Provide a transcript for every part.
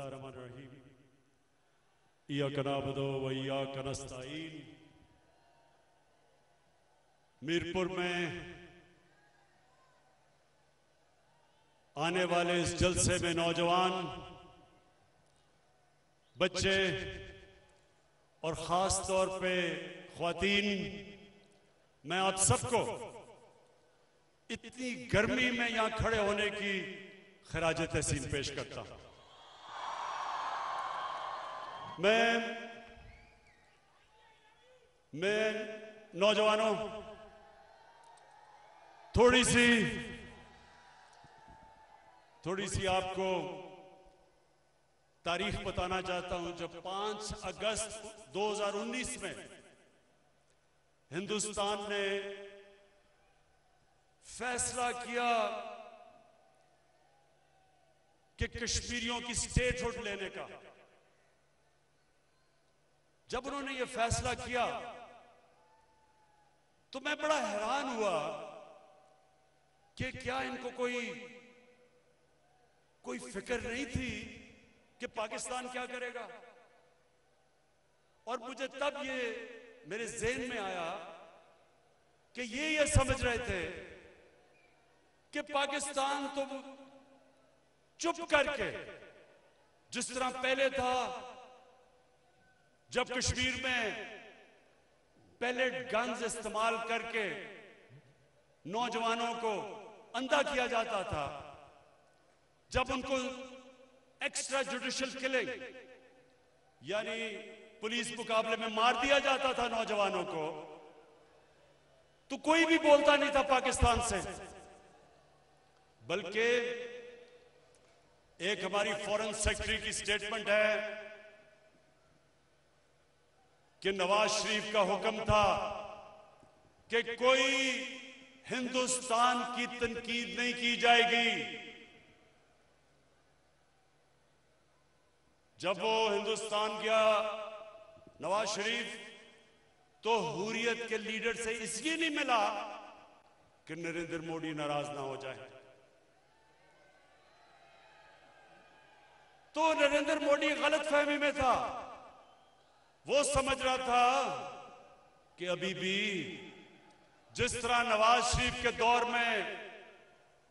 बिस्मिल्लाहिर्रहमानिर्रहीम। इय्याका नअबुदु व इय्याका नस्तईन। मीरपुर में आने वाले इस जलसे में नौजवान, बच्चे और ख़ास तौर पे ख्वातीन, मैं आप सबको इतनी गर्मी में यहाँ खड़े होने की खराज तहसीन पेश करता हूँ। मैं नौजवानों थोड़ी सी आपको तारीख बताना चाहता हूं। जब 5 अगस्त 2019 में हिंदुस्तान ने फैसला किया कि कश्मीरियों की स्टेटहुड लेने का, जब उन्होंने ये फैसला किया तो मैं बड़ा हैरान हुआ कि क्या इनको कोई फिक्र नहीं थी कि पाकिस्तान क्या करेगा। और मुझे तब ये मेरे ज़हन में आया कि ये समझ रहे थे कि पाकिस्तान तो चुप करके, जिस तरह पहले था जब कश्मीर में पैलेट गन्स इस्तेमाल करके नौजवानों को अंधा किया जाता था, जब उनको एक्स्ट्रा जुडिशियल किलिंग यानी पुलिस मुकाबले में मार दिया जाता था नौजवानों को, तो कोई भी बोलता नहीं था पाकिस्तान से। बल्कि एक हमारी फॉरेन सेक्रेटरी की स्टेटमेंट है कि नवाज शरीफ का हुक्म था कि कोई हिंदुस्तान की तनकीद नहीं की जाएगी। जब वो हिंदुस्तान गया नवाज शरीफ, तो हुर्रियत के लीडर से इसलिए नहीं मिला कि नरेंद्र मोदी नाराज ना हो जाए। तो नरेंद्र मोदी गलत फहमी में था। वो समझ रहा था कि अभी भी जिस तरह नवाज शरीफ के दौर में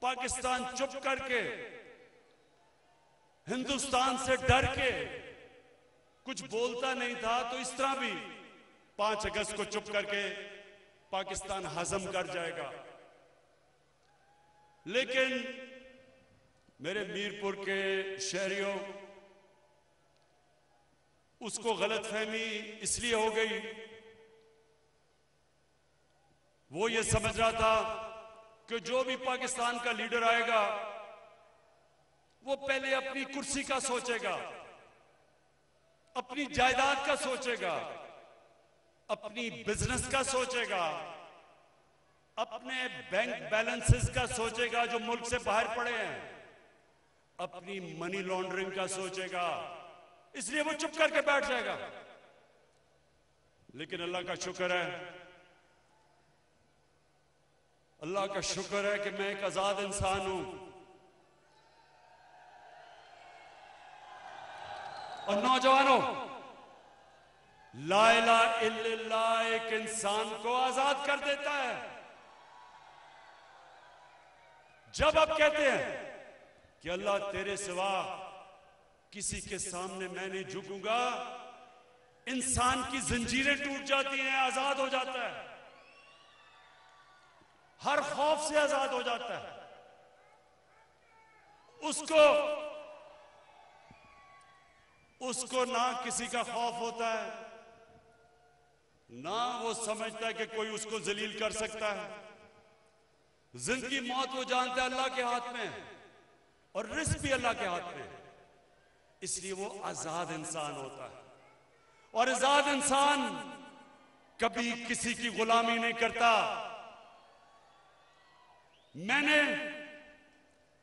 पाकिस्तान चुप करके, हिंदुस्तान से डर के कुछ बोलता नहीं था, तो इस तरह भी 5 अगस्त को चुप करके पाकिस्तान हजम कर जाएगा। लेकिन मेरे मीरपुर के शहरियों, उसको गलतफहमी इसलिए हो गई, वो ये समझ रहा था कि जो भी पाकिस्तान का लीडर आएगा वो पहले अपनी कुर्सी का सोचेगा, अपनी जायदाद का सोचेगा, अपनी बिजनेस का सोचेगा, अपने बैंक बैलेंसेस का सोचेगा जो मुल्क से बाहर पड़े हैं, अपनी मनी लॉन्ड्रिंग का सोचेगा। इसलिए वो चुप करके बैठ जाएगा। लेकिन अल्लाह का शुक्र है, अल्लाह का शुक्र है कि मैं एक आजाद इंसान हूं। और नौजवानों, ला इलाहा इल्लल्लाह एक इंसान को आजाद कर देता है। जब आप कहते हैं कि अल्लाह तेरे सिवा किसी के सामने मैं नहीं झुकूंगा, इंसान की जंजीरें टूट जाती हैं, आजाद हो जाता है, हर खौफ से आजाद हो जाता है। उसको ना किसी का खौफ होता है, ना वो समझता है कि कोई उसको जलील कर सकता है। जिंदगी मौत वो जानता है अल्लाह के हाथ में, और रिस्क भी अल्लाह के हाथ में। इसलिए वो आजाद इंसान होता है। और आजाद इंसान कभी किसी की गुलामी नहीं करता।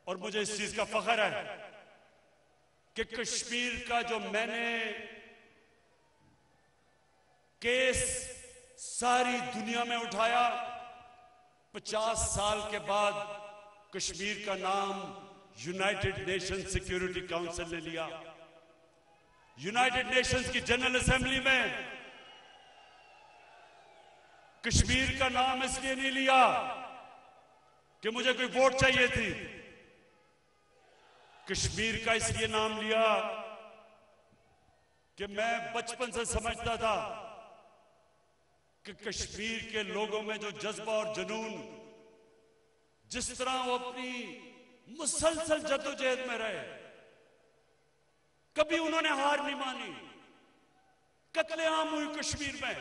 और मुझे इस चीज का फख्र है कि कश्मीर का जो मैंने केस सारी दुनिया में उठाया, 50 साल के बाद कश्मीर का नाम यूनाइटेड नेशन सिक्योरिटी काउंसिल ने लिया। यूनाइटेड नेशंस की जनरल असेंबली में कश्मीर का नाम इसलिए नहीं लिया कि मुझे कोई वोट चाहिए थी। कश्मीर का इसलिए नाम लिया कि मैं बचपन से समझता था कि कश्मीर के लोगों में जो जज्बा और जुनून, जिस तरह वो अपनी मुसलसल जद्दोजहद में रहे, कभी उन्होंने हार नहीं मानी। कत्लेआम हुई कश्मीर में,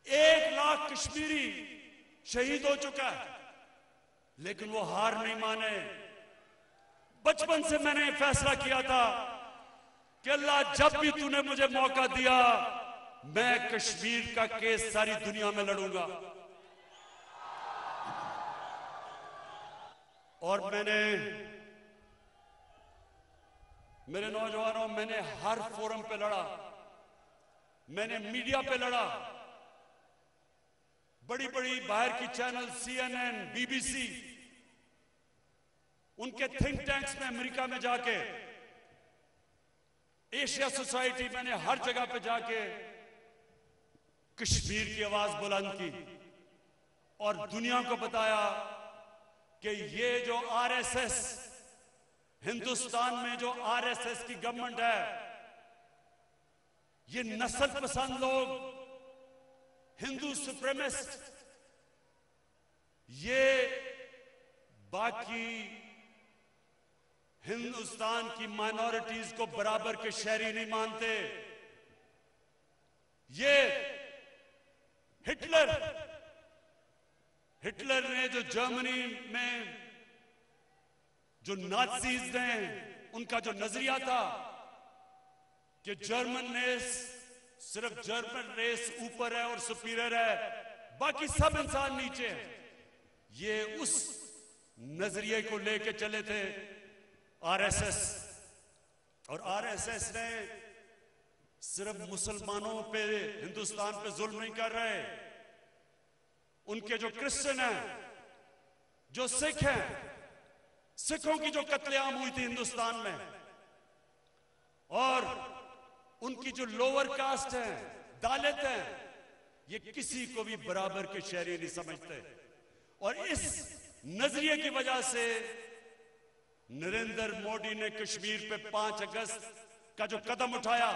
1 लाख कश्मीरी शहीद हो चुका है, लेकिन वो हार नहीं माने। बचपन से मैंने फैसला किया था कि अल्लाह जब भी तूने मुझे मौका दिया, मैं कश्मीर का केस सारी दुनिया में लड़ूंगा। और मेरे नौजवानों, मैंने हर फोरम पे लड़ा, मैंने मीडिया पे लड़ा, बड़ी बड़ी बाहर की चैनल CNN, BBC, उनके थिंक टैंक्स में अमेरिका में जाके, एशिया सोसाइटी, मैंने हर जगह पे जाके कश्मीर की आवाज बुलंद की और दुनिया को बताया कि ये जो RSS, हिंदुस्तान में जो RSS की गवर्नमेंट है, ये नस्ल पसंद लोग, हिंदू सुप्रीमिस्ट, ये बाकी हिंदुस्तान की माइनॉरिटीज को बराबर के शहरी नहीं मानते। ये हिटलर ने जो जर्मनी में जो नाज़ीज ने, उनका जो नजरिया था कि जर्मन रेस, सिर्फ जर्मन रेस ऊपर है और सुपीरियर है, बाकी सब इंसान नीचे हैं, ये उस नजरिए को लेके चले थे RSS। और RSS ने सिर्फ मुसलमानों पे, हिंदुस्तान पे जुल्म नहीं कर रहे, उनके जो क्रिश्चियन हैं, जो सिख हैं, सिखों की जो कत्लेआम हुई थी हिंदुस्तान में, और उनकी जो लोअर कास्ट है, दलित हैं, ये किसी को भी बराबर के शहरी नहीं समझते। और इस नजरिए की वजह से नरेंद्र मोदी ने कश्मीर पे 5 अगस्त का जो कदम उठाया,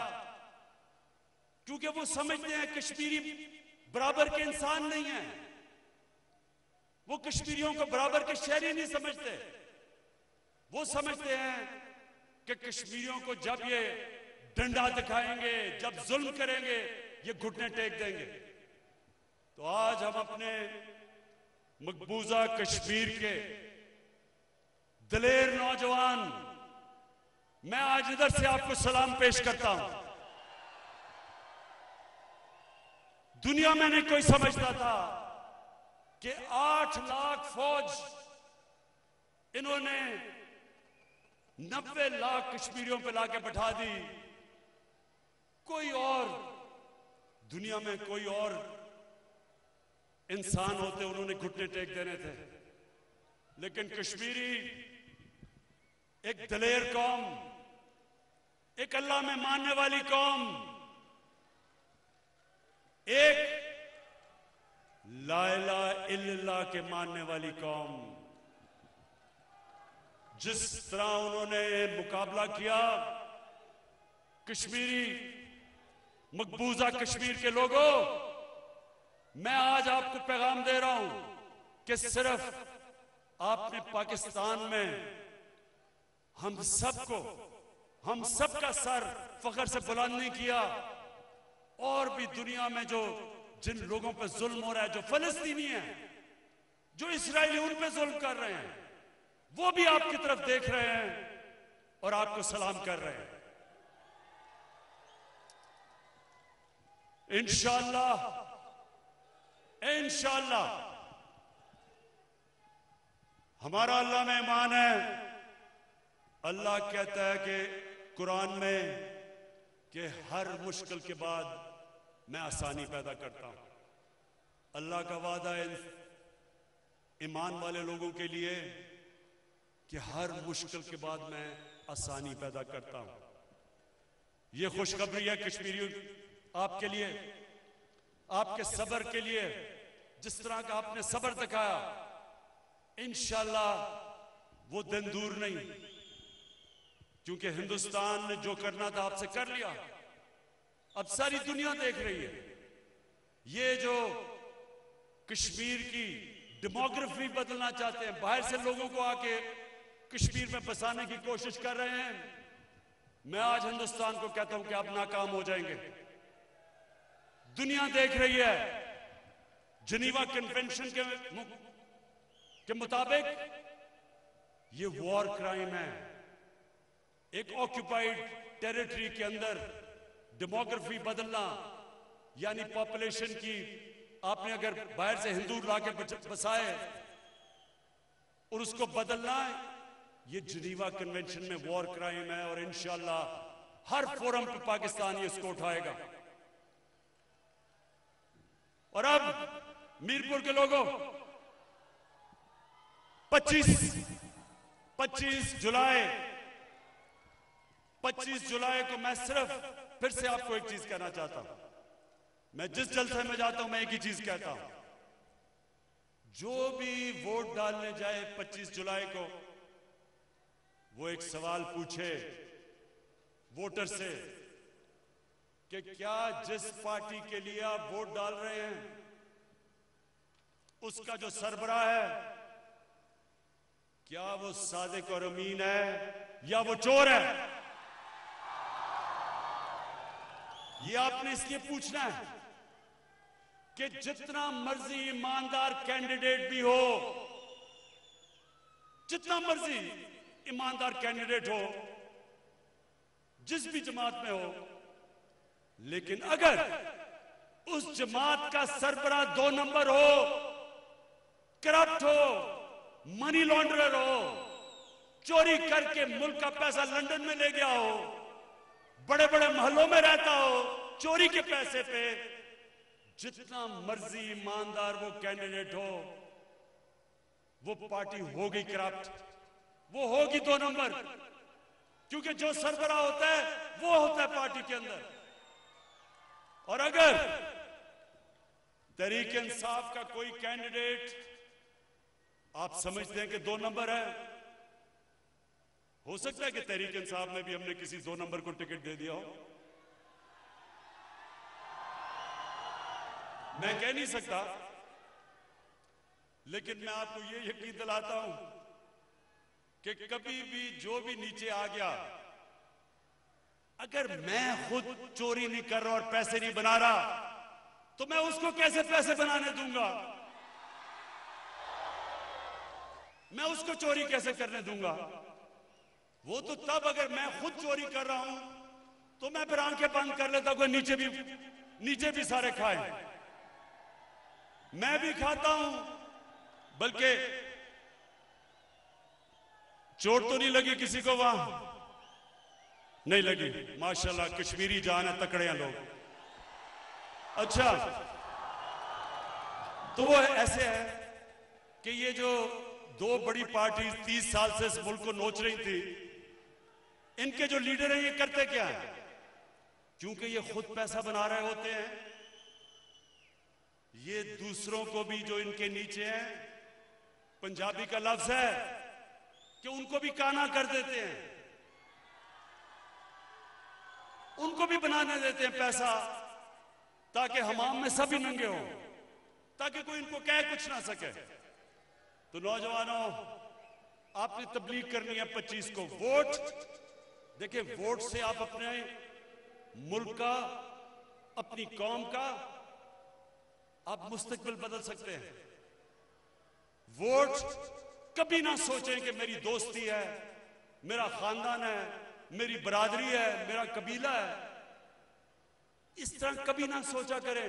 क्योंकि वो समझते हैं कश्मीरी बराबर के इंसान नहीं है, वो कश्मीरियों को बराबर के शहरी नहीं समझते। वो समझते हैं कि कश्मीरियों को जब ये डंडा दिखाएंगे, जब जुल्म करेंगे, ये घुटने टेक देंगे। तो आज हम अपने मकबूजा कश्मीर के दिलेर नौजवान, मैं आज इधर से आपको सलाम पेश करता हूं। दुनिया में नहीं कोई समझता था कि 8 लाख फौज इन्होंने 90 लाख कश्मीरियों पे लाके बैठा दी। कोई और दुनिया में कोई और इंसान होते, उन्होंने घुटने टेक देने थे, लेकिन कश्मीरी एक दलेर कौम, एक अल्लाह में मानने वाली कौम, एक ला इलाहा इल्लल्लाह के मानने वाली कौम, जिस तरह उन्होंने मुकाबला किया, कश्मीरी मकबूजा कश्मीर के लोगों, मैं आज आपको पैगाम दे रहा हूं कि सिर्फ आपने पाकिस्तान में हम सबका सर फख्र से बुलंद नहीं किया, और भी दुनिया में जिन लोगों पे जुल्म हो रहा है, जो फलस्तीनी हैं, जो इस्राएली उन पे जुल्म कर रहे हैं, वो भी आपकी तरफ देख रहे हैं और आपको सलाम कर रहे हैं। इंशाअल्लाह हमारा अल्लाह में ईमान है। अल्लाह कहता है कि कुरान में कि हर मुश्किल के बाद मैं आसानी पैदा करता हूं। अल्लाह का वादा है ईमान वाले लोगों के लिए कि हर मुश्किल के बाद मैं आसानी पैदा करता हूं। ये खुशखबरी है कश्मीरियों आपके लिए, आपके सब्र के लिए। जिस तरह का आपने सब्र दिखाया, इंशाल्लाह वो दिन दूर नहीं, क्योंकि हिंदुस्तान ने जो करना था आपसे कर लिया। अब सारी दुनिया देख रही है। ये जो कश्मीर की डेमोग्राफी बदलना चाहते हैं, बाहर से लोगों को आके कश्मीर में बसाने की कोशिश कर रहे हैं, मैं आज हिंदुस्तान को कहता हूं कि आप नाकाम हो जाएंगे। दुनिया देख रही है। जिनीवा कन्वेंशन के मुताबिक ये वॉर क्राइम है। एक ऑक्यूपाइड टेरिटरी के अंदर डेमोग्राफी बदलना, यानी पॉपुलेशन की, आपने अगर बाहर से हिंदू लाके बसाए और उसको बदलना, ये जिनीवा कन्वेंशन में वॉर क्राइम है। और इंशाल्लाह हर फोरम पे पाकिस्तान ये इसको उठाएगा। और अब मीरपुर के लोगों, 25 जुलाई को मैं सिर्फ फिर से आपको एक चीज कहना चाहता हूं। मैं जिस जलसे में जाता हूं, मैं एक ही चीज कहता हूं, जो भी वोट डालने जाए 25 जुलाई को, वो एक सवाल पूछे वोटर से कि क्या जिस पार्टी के लिए आप वोट डाल रहे हैं उसका जो सरबराह है, क्या वो सादिक और अमीन है या वो चोर है। ये आपने इसलिए पूछना है कि जितना मर्जी ईमानदार कैंडिडेट भी हो, जितना मर्जी ईमानदार कैंडिडेट हो, जिस भी जमात में हो, लेकिन अगर उस जमात का सरबराह 2 नंबर हो, करप्ट हो, मनी लॉन्ड्रर हो, चोरी करके मुल्क का पैसा लंदन में ले गया हो, बड़े बड़े महलों में रहता हो चोरी के पैसे पे, जितना मर्जी ईमानदार वो कैंडिडेट हो, वो पार्टी होगी करप्ट, वो होगी 2 नंबर। क्योंकि जो सरबराह होता है वो होता है पार्टी के अंदर। और अगर तहरीक इंसाफ का कोई कैंडिडेट आप समझते हैं कि 2 नंबर है, हो सकता है कि तहरीक इंसाफ में भी हमने किसी 2 नंबर को टिकट दे दिया हो, मैं कह नहीं सकता, लेकिन मैं आपको ये यकीन दिलाता हूं कि कभी भी जो भी नीचे आ गया, अगर मैं खुद चोरी नहीं कर रहा और पैसे नहीं बना रहा, तो मैं उसको कैसे पैसे बनाने दूंगा? मैं उसको चोरी कैसे करने दूंगा? वो तो तब अगर मैं खुद चोरी कर रहा हूं तो मैं फिर आंखें बंद कर लेता हूं, नीचे भी सारे खाए, मैं भी खाता हूं, बल्कि चोट तो नहीं लगी किसी को, वहां नहीं लगी, माशाल्लाह कश्मीरी जान है, तकड़े हैं लोग। अच्छा, तो वो ऐसे है कि ये जो 2 बड़ी पार्टी 30 साल से इस मुल्क को नोच रही थी, इनके जो लीडर हैं ये करते क्या है? क्योंकि ये खुद पैसा बना रहे होते हैं, ये दूसरों को भी जो इनके नीचे हैं, पंजाबी का लफ्ज है कि उनको भी काना कर देते हैं, उनको भी बनाने देते हैं पैसा, ताकि हमाम में सभी नंगे हो, ताकि कोई इनको कह कुछ ना सके। तो नौजवानों, आपने तबलीग करनी है 25 को। वोट, देखिए, वोट से आप अपने मुल्क का, अपनी कौम का आप मुस्तकबिल बदल सकते हैं। वोट कभी ना सोचें कि मेरी दोस्ती है, मेरा खानदान है, मेरी बरादरी है, मेरा कबीला है, इस तरह कभी ना सोचा करें।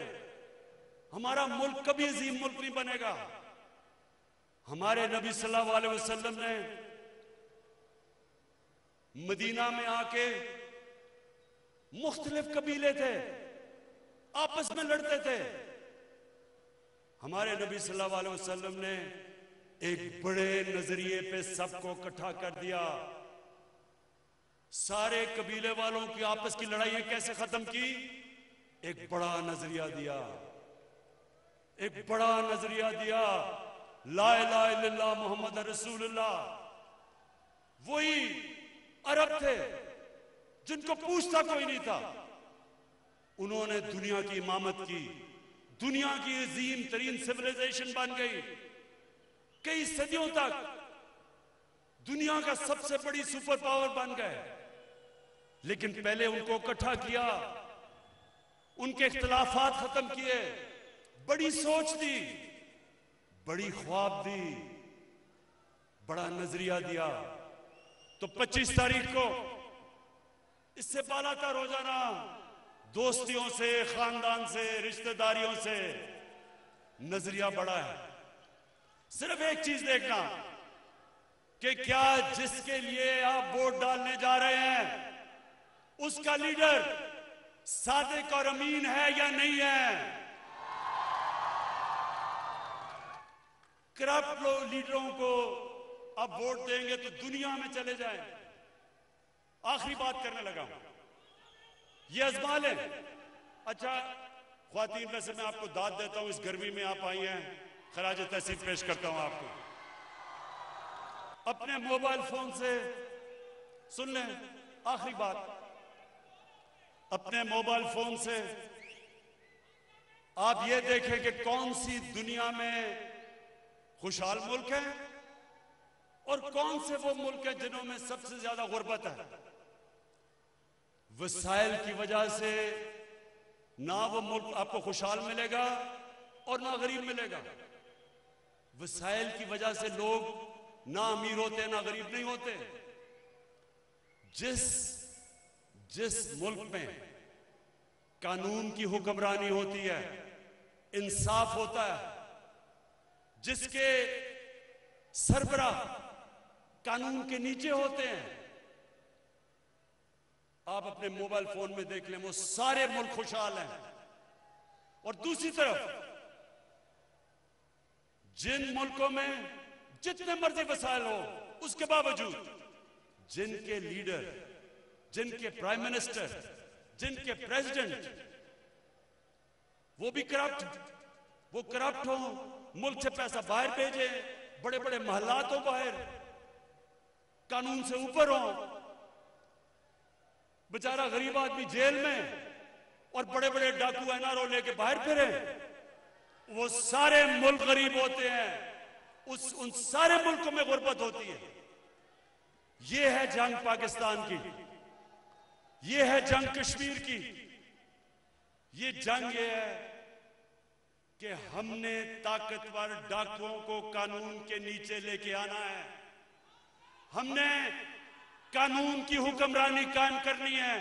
हमारा मुल्क कभी अजीम मुल्क नहीं बनेगा। हमारे नबी सल्लल्लाहु अलैहि वसल्लम ने मदीना में आके, मुख्तलिफ कबीले थे, आपस में लड़ते थे, हमारे नबी सल्लल्लाहु अलैहि वसल्लम ने एक बड़े नजरिए पे सबको इकट्ठा कर दिया, सारे कबीले वालों की आपस की लड़ाइयां कैसे खत्म की? एक बड़ा नजरिया दिया, एक बड़ा नजरिया दिया, ला इलाहा इल्लल्लाह मोहम्मद रसूलुल्लाह। वही अरब थे जिनको पूछता कोई नहीं था, उन्होंने दुनिया की इमामत की, दुनिया की अजीम तरीन सिविलाइजेशन बन गई। कई सदियों तक दुनिया का सबसे बड़ी सुपर पावर बन गए। लेकिन पहले उनको इकट्ठा किया, उनके इख्तिलाफात खत्म किए, बड़ी सोच दी, बड़ी ख्वाब दी, बड़ा नजरिया दिया। तो 25 तारीख को इससे बालातर हो जाना, दोस्तियों से, खानदान से, रिश्तेदारियों से नजरिया बड़ा है। सिर्फ एक चीज देखना कि क्या जिसके लिए आप वोट डालने जा रहे हैं उसका लीडर सादिक और अमीन है या नहीं है। करप्ट लीडरों को अब वोट देंगे तो दुनिया में चले जाएं। आखिरी बात करने लगा हूं, ये आजमा लें। अच्छा ख्वातीन, वैसे मैं आपको दाद देता हूं, इस गर्मी में आप आई हैं, खराज तहसीन पेश करता हूं आपको। अपने मोबाइल फोन से सुन लें, आखिरी बात, अपने मोबाइल फोन से आप ये देखें कि कौन सी दुनिया में खुशहाल मुल्क है और कौन से वो मुल्क हैं जिन्हों में सबसे ज्यादा गुर्बत है। वसाइल की वजह से ना वो मुल्क आपको खुशहाल मिलेगा और ना गरीब मिलेगा। वसाइल की वजह से लोग ना अमीर होते ना गरीब नहीं होते। जिस मुल्क में कानून की हुक्मरानी होती है, इंसाफ होता है, जिसके सरबराह कानून के नीचे होते हैं, आप अपने मोबाइल फोन में देख लें, वो सारे मुल्क खुशहाल हैं। और दूसरी तरफ जिन मुल्कों में जितने मर्जी वसाइल हो, उसके बावजूद जिनके लीडर, जिनके प्राइम मिनिस्टर, जिनके प्रेसिडेंट वो भी करप्ट, वो करप्ट हो, मुल्क से पैसा बाहर भेजे, बड़े बड़े महलात हो बाहर, कानून से ऊपर हो, बेचारा गरीब आदमी जेल में और बड़े बड़े डाकू एनआरओ लेके बाहर फिरे, वो सारे मुल्क गरीब होते हैं। उन सारे मुल्कों में गुर्बत होती है। ये है जंग पाकिस्तान की, ये है जंग कश्मीर की। ये जंग ये है कि हमने ताकतवर डाकुओं को कानून के नीचे लेके आना है। हमने कानून की हुक्मरानी कायम करनी है।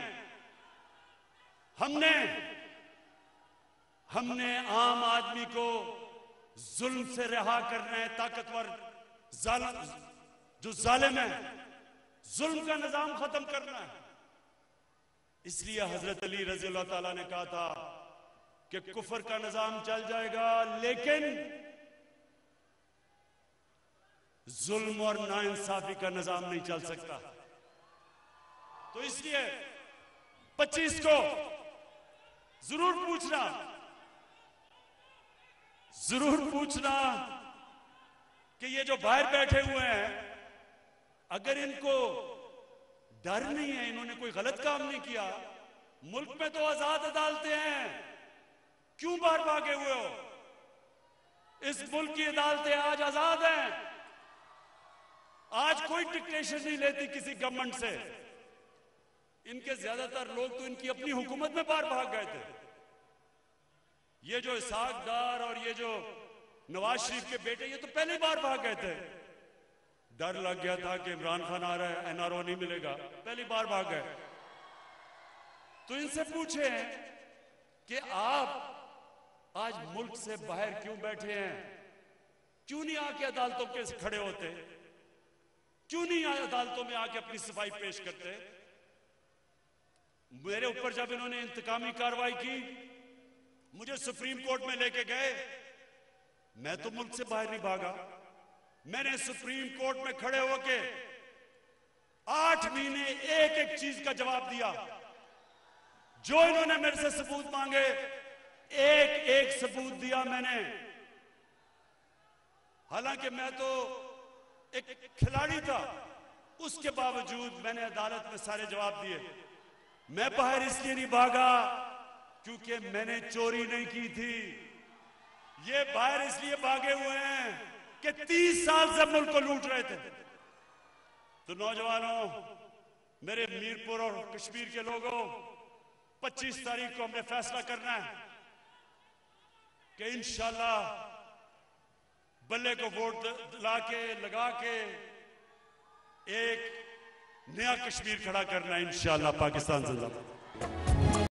हमने आम आदमी को जुल्म से रिहा करना है। ताकतवर जो जालिम है, जुल्म का निजाम खत्म करना है। इसलिए हजरत अली रज़ी अल्लाह ताला ने कहा था कि कुफर का निजाम चल जाएगा, लेकिन जुल्म और नाइंसाफी का निजाम नहीं चल सकता। तो इसलिए 25 को जरूर पूछना कि ये जो बाहर बैठे हुए हैं, अगर इनको डर नहीं है, इन्होंने कोई गलत काम नहीं किया, मुल्क में तो आजाद अदालतें हैं, क्यों बाहर भागे हुए हो? इस मुल्क की अदालतें आज आजाद हैं। आज कोई डिक्टेशन नहीं लेती किसी गवर्नमेंट से। इनके ज्यादातर लोग तो इनकी अपनी हुकूमत में बाहर भाग गए थे। ये जो इसहाक डार और ये जो नवाज शरीफ के बेटे, ये तो पहले ही बाहर भाग गए थे। डर लग गया था कि इमरान खान आ रहा है, एनआरओ नहीं मिलेगा, पहली बार भाग गए। तो इनसे पूछे कि आप आज मुल्क से बाहर क्यों बैठे हैं? क्यों नहीं आके अदालतों के खड़े होते? क्यों नहीं अदालतों में आके अपनी सफाई पेश करते? मेरे ऊपर जब इन्होंने इंतकामी कार्रवाई की, मुझे सुप्रीम कोर्ट में लेके गए, मैं तो मुल्क से बाहर नहीं भागा। मैंने सुप्रीम कोर्ट में खड़े होके 8 महीने एक एक चीज का जवाब दिया। जो इन्होंने मेरे से सबूत मांगे, एक एक सबूत दिया मैंने। हालांकि मैं तो एक खिलाड़ी था, उसके बावजूद मैंने अदालत में सारे जवाब दिए। मैं बाहर इसलिए नहीं भागा क्योंकि मैंने चोरी नहीं की थी। ये बाहर इसलिए भागे हुए हैं कि 30 साल से मुल्क को लूट रहे थे। तो नौजवानों, मेरे मीरपुर और कश्मीर के लोगों, 25 तारीख को हमने फैसला करना है कि इंशाल्लाह बल्ले को वोट लगा के एक नया कश्मीर खड़ा करना है इंशाल्लाह। पाकिस्तान जिंदाबाद।